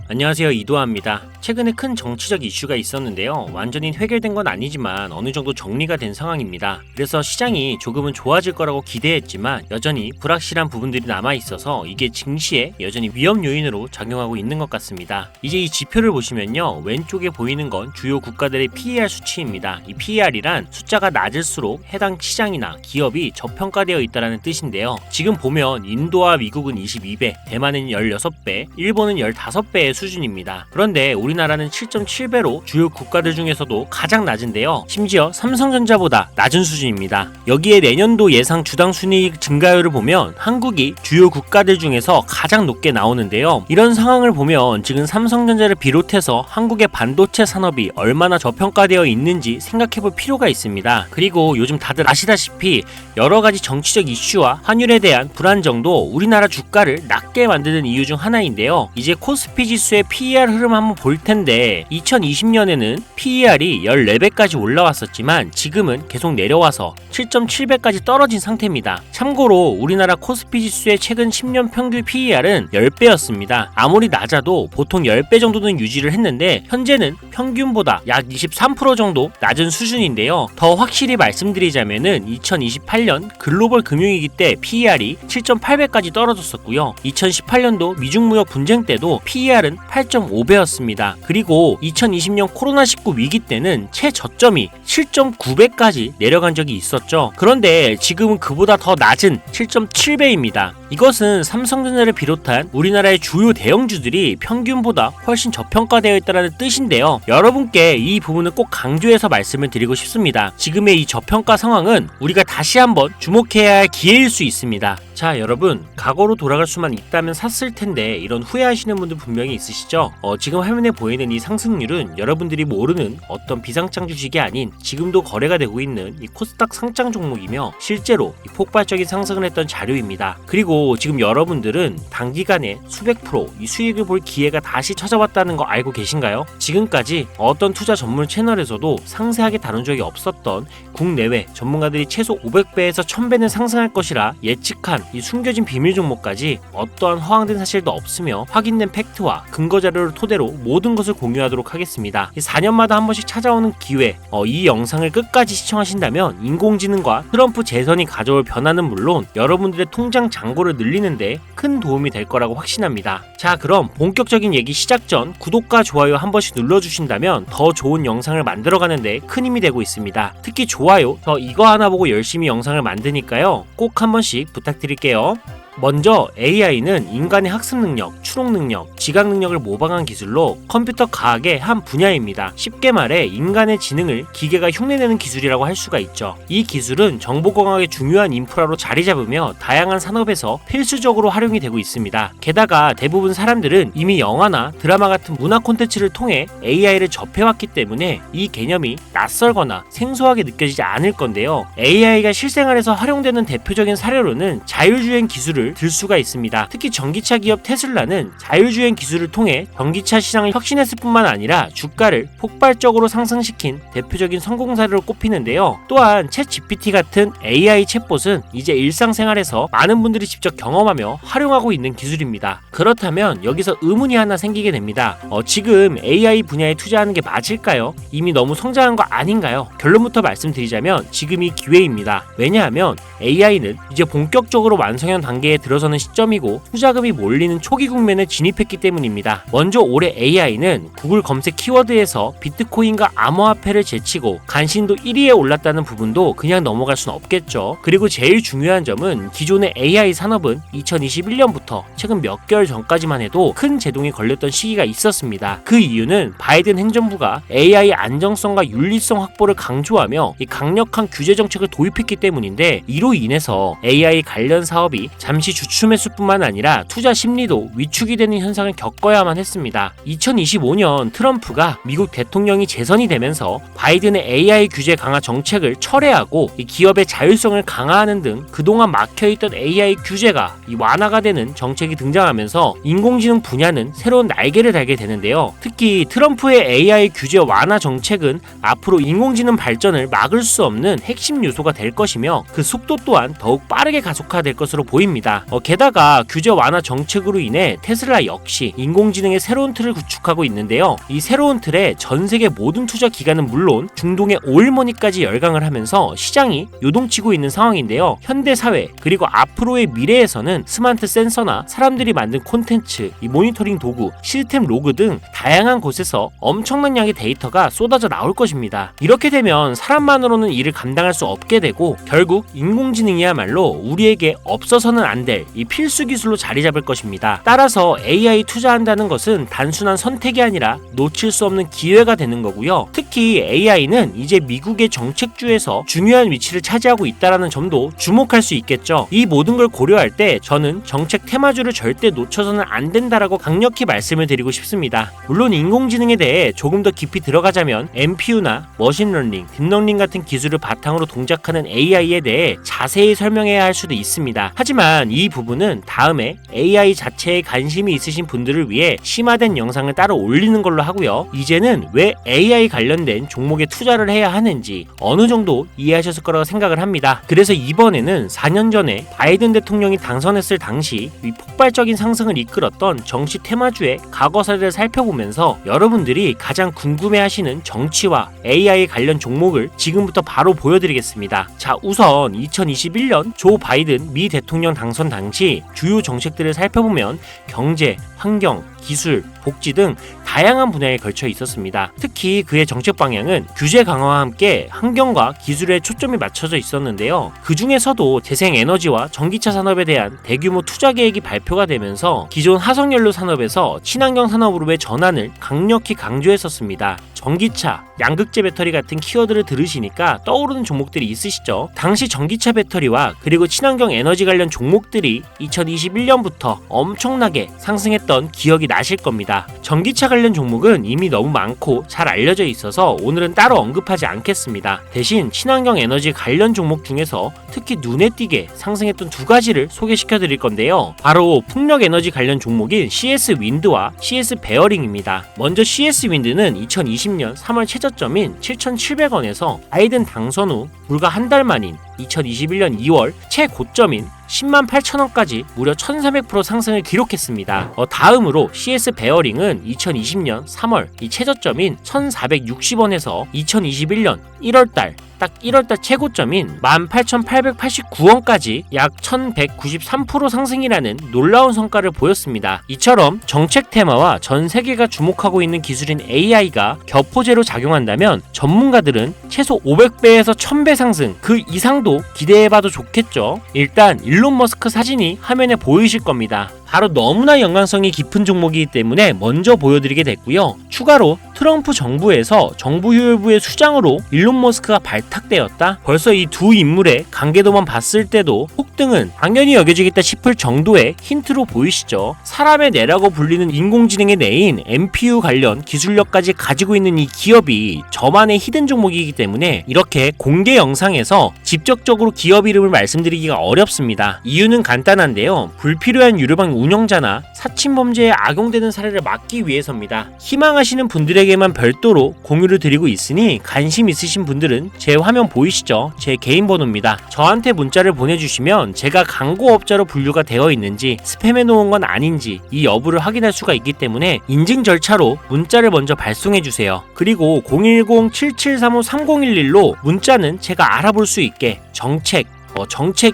안녕하세요, 이도하입니다. 최근에 큰 정치적 이슈가 있었는데요. 완전히 해결된 건 아니지만 어느 정도 정리가 된 상황입니다. 그래서 시장이 조금은 좋아질 거라고 기대했지만 여전히 불확실한 부분들이 남아있어서 이게 증시에 여전히 위험 요인으로 작용하고 있는 것 같습니다. 이제 이 지표를 보시면요, 왼쪽에 보이는 건 주요 국가들의 PER 수치입니다. 이 PER이란 숫자가 낮을수록 해당 시장이나 기업이 저평가되어 있다는 뜻인데요. 지금 보면 인도와 미국은 22배, 대만은 16배, 일본은 15배의 수준입니다. 그런데 우리나라는 7.7배로 주요 국가들 중에서도 가장 낮은데요. 심지어 삼성전자보다 낮은 수준입니다. 여기에 내년도 예상 주당 순이익 증가율을 보면 한국이 주요 국가들 중에서 가장 높게 나오는데요. 이런 상황을 보면 지금 삼성전자를 비롯해서 한국의 반도체 산업이 얼마나 저평가되어 있는지 생각해볼 필요가 있습니다. 그리고 요즘 다들 아시다시피 여러 가지 정치적 이슈와 환율에 대한 불안정도 우리나라 주가를 낮게 만드는 이유 중 하나인데요. 이제 코스피 지수의 PER 흐름 한번 볼 텐데 2020년에는 PER이 14배까지 올라왔었지만 지금은 계속 내려와서 7.7배까지 떨어진 상태입니다. 참고로 우리나라 코스피 지수의 최근 10년 평균 PER은 10배였습니다. 아무리 낮아도 보통 10배 정도는 유지를 했는데 현재는 평균보다 약 23% 정도 낮은 수준인데요. 더 확실히 말씀드리자면은 2028년 글로벌 금융위기 때 PER이 7.8배까지 떨어졌었고요. 2018년도 미중무역 분쟁 때도 PER은 8.5배였습니다. 그리고 2020년 코로나19 위기 때는 최저점이 7.9배까지 내려간 적이 있었죠. 그런데 지금은 그보다 더 낮은 7.7배입니다. 이것은 삼성전자를 비롯한 우리나라의 주요 대형주들이 평균보다 훨씬 저평가되어 있다는 뜻인데요. 여러분께 이 부분을 꼭 강조해서 말씀을 드리고 싶습니다. 지금의 이 저평가 상황은 우리가 다시 한번 주목해야 할 기회일 수 있습니다. 자, 여러분, 과거로 돌아갈 수만 있다면 샀을 텐데 이런 후회하시는 분들 분명히 있으시죠? 지금 화면에 보이는 이 상승률은 여러분들이 모르는 어떤 비상장 주식이 아닌 지금도 거래가 되고 있는 이 코스닥 상장 종목이며 실제로 이 폭발적인 상승을 했던 자료입니다. 그리고 지금 여러분들은 단기간에 수백 프로 이 수익을 볼 기회가 다시 찾아왔다는 거 알고 계신가요? 지금까지 어떤 투자 전문 채널에서도 상세하게 다룬 적이 없었던 국내외 전문가들이 최소 500배에서 1000배는 상승할 것이라 예측한 이 숨겨진 비밀 종목까지 어떠한 허황된 사실도 없으며 확인된 팩트와 근거 자료를 토대로 모든 것을 공유하도록 하겠습니다. 4년마다 한 번씩 찾아오는 기회, 이 영상을 끝까지 시청하신다면 인공지능과 트럼프 재선이 가져올 변화는 물론 여러분들의 통장 잔고를 늘리는데 큰 도움이 될 거라고 확신합니다. 자, 그럼 본격적인 얘기 시작 전 구독과 좋아요 한 번씩 눌러주신다면 더 좋은 영상을 만들어가는데 큰 힘이 되고 있습니다. 특히 좋아요, 저 이거 하나 보고 열심히 영상을 만드니까요, 꼭 한 번씩 부탁드릴게요. 먼저 AI는 인간의 학습 능력, 추론 능력, 지각 능력을 모방한 기술로 컴퓨터 과학의 한 분야입니다. 쉽게 말해 인간의 지능을 기계가 흉내내는 기술이라고 할 수가 있죠. 이 기술은 정보공학의 중요한 인프라로 자리 잡으며 다양한 산업에서 필수적으로 활용이 되고 있습니다. 게다가 대부분 사람들은 이미 영화나 드라마 같은 문화 콘텐츠를 통해 AI를 접해왔기 때문에 이 개념이 낯설거나 생소하게 느껴지지 않을 건데요. AI가 실생활에서 활용되는 대표적인 사례로는 자율주행 기술을 들 수가 있습니다. 특히 전기차 기업 테슬라는 자율주행 기술을 통해 전기차 시장을 혁신했을 뿐만 아니라 주가를 폭발적으로 상승시킨 대표적인 성공 사례로 꼽히는데요. 또한 챗GPT 같은 AI 챗봇은 이제 일상생활에서 많은 분들이 직접 경험하며 활용하고 있는 기술입니다. 그렇다면 여기서 의문이 하나 생기게 됩니다. 지금 AI 분야에 투자하는 게 맞을까요? 이미 너무 성장한 거 아닌가요? 결론부터 말씀드리자면 지금이 기회입니다. 왜냐하면 AI는 이제 본격적으로 완성형 단계에 들어서는 시점이고 투자금이 몰리는 초기 국면에 진입했기 때문입니다. 먼저 올해 AI는 구글 검색 키워드에서 비트코인과 암호화폐를 제치고 간신도 1위에 올랐다는 부분도 그냥 넘어갈 순 없겠죠. 그리고 제일 중요한 점은 기존의 AI 산업은 2021년부터 최근 몇 개월 전까지만 해도 큰 제동이 걸렸던 시기가 있었습니다. 그 이유는 바이든 행정부가 AI 안정성과 윤리성 확보를 강조하며 이 강력한 규제 정책을 도입했기 때문인데 이로 인해서 AI 관련 사업이 잠시 주춤했을 뿐만 아니라 투자 심리도 위축이 되는 현상을 겪어야만 했습니다. 2025년 트럼프가 미국 대통령이 재선이 되면서 바이든의 AI 규제 강화 정책을 철회하고 이 기업의 자율성을 강화하는 등 그동안 막혀있던 AI 규제가 완화가 되는 정책이 등장하면서 인공지능 분야는 새로운 날개를 달게 되는데요. 특히 트럼프의 AI 규제 완화 정책은 앞으로 인공지능 발전을 막을 수 없는 핵심 요소가 될 것이며 그 속도 또한 더욱 빠르게 가속화될 것으로 보입니다. 있습니다. 게다가 규제 완화 정책으로 인해 테슬라 역시 인공지능의 새로운 틀을 구축하고 있는데요. 이 새로운 틀에 전 세계 모든 투자 기관은 물론 중동의 오일머니까지 열강을 하면서 시장이 요동치고 있는 상황인데요. 현대 사회 그리고 앞으로의 미래에서는 스마트 센서나 사람들이 만든 콘텐츠, 이 모니터링 도구, 시스템 로그 등 다양한 곳에서 엄청난 양의 데이터가 쏟아져 나올 것입니다. 이렇게 되면 사람만으로는 이를 감당할 수 없게 되고 결국 인공지능이야말로 우리에게 없어서는 안 될 이 필수 기술로 자리 잡을 것입니다. 따라서 AI 투자한다는 것은 단순한 선택이 아니라 놓칠 수 없는 기회가 되는 거고요. 특히 AI는 이제 미국의 정책주에서 중요한 위치를 차지하고 있다는 점도 주목할 수 있겠죠. 이 모든 걸 고려할 때 저는 정책 테마주를 절대 놓쳐서는 안 된다라고 강력히 말씀을 드리고 싶습니다. 물론 인공지능에 대해 조금 더 깊이 들어가자면 NPU나 머신러닝, 딥러닝 같은 기술을 바탕으로 동작하는 AI에 대해 자세히 설명해야 할 수도 있습니다. 하지만 이 부분은 다음에 AI 자체에 관심이 있으신 분들을 위해 심화된 영상을 따로 올리는 걸로 하고요. 이제는 왜 AI 관련된 종목에 투자를 해야 하는지 어느 정도 이해하셨을 거라고 생각을 합니다. 그래서 이번에는 4년 전에 바이든 대통령이 당선했을 당시 이 폭발적인 상승을 이끌었던 정치 테마주의 과거 사례를 살펴보면서 여러분들이 가장 궁금해하시는 정치와 AI 관련 종목을 지금부터 바로 보여드리겠습니다. 자, 우선 2021년 조 바이든 미 대통령 당선 당시 주요 정책들을 살펴보면 경제, 환경, 기술, 복지 등 다양한 분야에 걸쳐 있었습니다. 특히 그의 정책 방향은 규제 강화와 함께 환경과 기술에 초점이 맞춰져 있었는데요. 그 중에서도 재생에너지와 전기차 산업에 대한 대규모 투자 계획이 발표가 되면서 기존 화석연료 산업에서 친환경 산업으로의 전환을 강력히 강조했었습니다. 전기차, 양극재 배터리 같은 키워드를 들으시니까 떠오르는 종목들이 있으시죠? 당시 전기차 배터리와 그리고 친환경 에너지 관련 종목들이 2021년부터 엄청나게 상승했던 기억이 나실 겁니다. 전기차 관련 종목은 이미 너무 많고 잘 알려져 있어서 오늘은 따로 언급하지 않겠습니다. 대신 친환경 에너지 관련 종목 중에서 특히 눈에 띄게 상승했던 두 가지를 소개시켜 드릴 건데요. 바로 풍력 에너지 관련 종목인 CS 윈드와 CS 베어링입니다. 먼저 CS 윈드는 2020년 3월 최저점인 7,700원에서 바이든 당선 후 불과 한 달 만인 2021년 2월 최고점인 10만 8천원까지 무려 1300% 상승을 기록했습니다. 다음으로 CS 베어링은 2020년 3월 이 최저점인 1460원에서 2021년 1월달 딱 1월달 최고점인 18,889원까지 약 1193% 상승이라는 놀라운 성과를 보였습니다. 이처럼 정책 테마와 전 세계가 주목하고 있는 기술인 AI가 격포제로 작용한다면 전문가들은 최소 500배에서 1000배 상승 그 이상도 기대해봐도 좋겠죠. 일단 일론 머스크 사진이 화면에 보이실 겁니다. 바로 너무나 연관성이 깊은 종목이기 때문에 먼저 보여드리게 됐고요. 추가로 트럼프 정부에서 정부효율부의 수장으로 일론 머스크가 발탁되었다? 벌써 이 두 인물의 관계도만 봤을 때도 폭등은 당연히 여겨지겠다 싶을 정도의 힌트로 보이시죠? 사람의 뇌라고 불리는 인공지능의 뇌인 NPU 관련 기술력까지 가지고 있는 이 기업이 저만의 히든 종목이기 때문에 이렇게 공개 영상에서 직접적으로 기업 이름을 말씀드리기가 어렵습니다. 이유는 간단한데요. 불필요한 유료방 운영자나 사칭범죄에 악용되는 사례를 막기 위해서입니다. 희망하시는 분들에게만 별도로 공유를 드리고 있으니 관심 있으신 분들은 제 화면 보이시죠? 제 개인 번호입니다. 저한테 문자를 보내주시면 제가 광고업자로 분류가 되어 있는지 스팸해 놓은 건 아닌지 이 여부를 확인할 수가 있기 때문에 인증 절차로 문자를 먼저 발송해주세요. 그리고 010-7735-3011로 문자는 제가 알아볼 수 있게 정책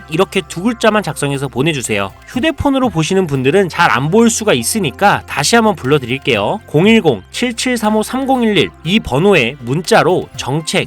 이렇게 두 글자만 작성해서 보내주세요. 휴대폰으로 보시는 분들은 잘 안 보일 수가 있으니까 다시 한번 불러드릴게요. 010-7735-3011 이 번호에 문자로 정책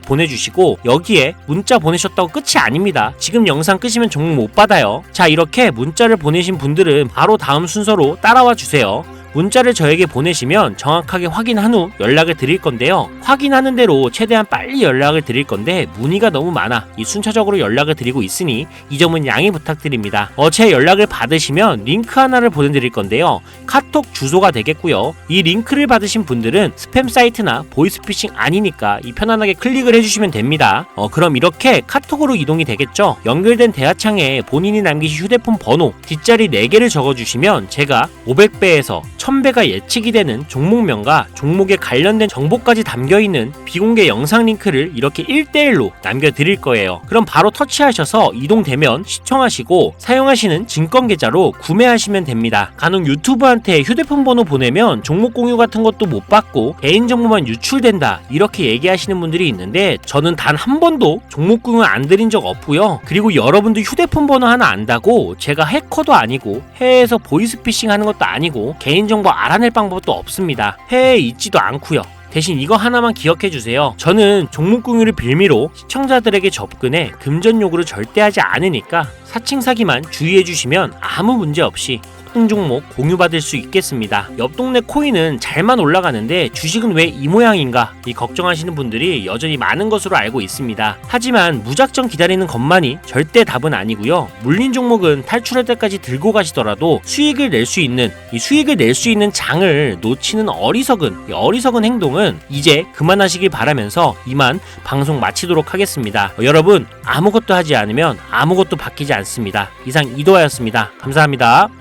보내주시고 여기에 문자 보내셨다고 끝이 아닙니다. 지금 영상 끄시면 종목 못 받아요. 자, 이렇게 문자를 보내신 분들은 바로 다음 순서로 따라와 주세요. 문자를 저에게 보내시면 정확하게 확인한 후 연락을 드릴 건데요. 확인하는 대로 최대한 빨리 연락을 드릴 건데 문의가 너무 많아 이 순차적으로 연락을 드리고 있으니 이 점은 양해 부탁드립니다. 제 연락을 받으시면 링크 하나를 보내드릴 건데요. 카톡 주소가 되겠고요. 이 링크를 받으신 분들은 스팸 사이트나 보이스피싱 아니니까 이 편안하게 클릭을 해주시면 됩니다. 그럼 이렇게 카톡으로 이동이 되겠죠. 연결된 대화창에 본인이 남기신 휴대폰 번호 뒷자리 4개를 적어주시면 제가 500배에서 1000배가 예측이 되는 종목명과 종목에 관련된 정보까지 담겨있는 비공개 영상 링크를 이렇게 1대1로 남겨드릴 거예요. 그럼 바로 터치하셔서 이동되면 시청하시고 사용하시는 증권계좌로 구매하시면 됩니다. 간혹 유튜브한테 휴대폰 번호 보내면 종목 공유 같은 것도 못 받고 개인정보만 유출된다 이렇게 얘기하시는 분들이 있는데 저는 단 한 번도 종목 공유 안 드린 적 없고요. 그리고 여러분들 휴대폰 번호 하나 안다고 제가 해커도 아니고 해외에서 보이스피싱 하는 것도 아니고 개인정보 알아낼 방법도 없습니다. 해외에 있지도 않고요. 대신 이거 하나만 기억해주세요. 저는 종목 공유를 빌미로 시청자들에게 접근해 금전 요구를 절대 하지 않으니까 사칭 사기만 주의해주시면 아무 문제 없이 특정 종목 공유받을 수 있겠습니다. 옆 동네 코인은 잘만 올라가는데 주식은 왜 이 모양인가 이 걱정하시는 분들이 여전히 많은 것으로 알고 있습니다. 하지만 무작정 기다리는 것만이 절대 답은 아니고요. 물린 종목은 탈출할 때까지 들고 가시더라도 수익을 낼 수 있는 장을 놓치는 어리석은 행동은 이제 그만하시길 바라면서 이만 방송 마치도록 하겠습니다. 여러분 아무것도 하지 않으면 아무것도 바뀌지 않습니다. 이상 이도하였습니다. 감사합니다.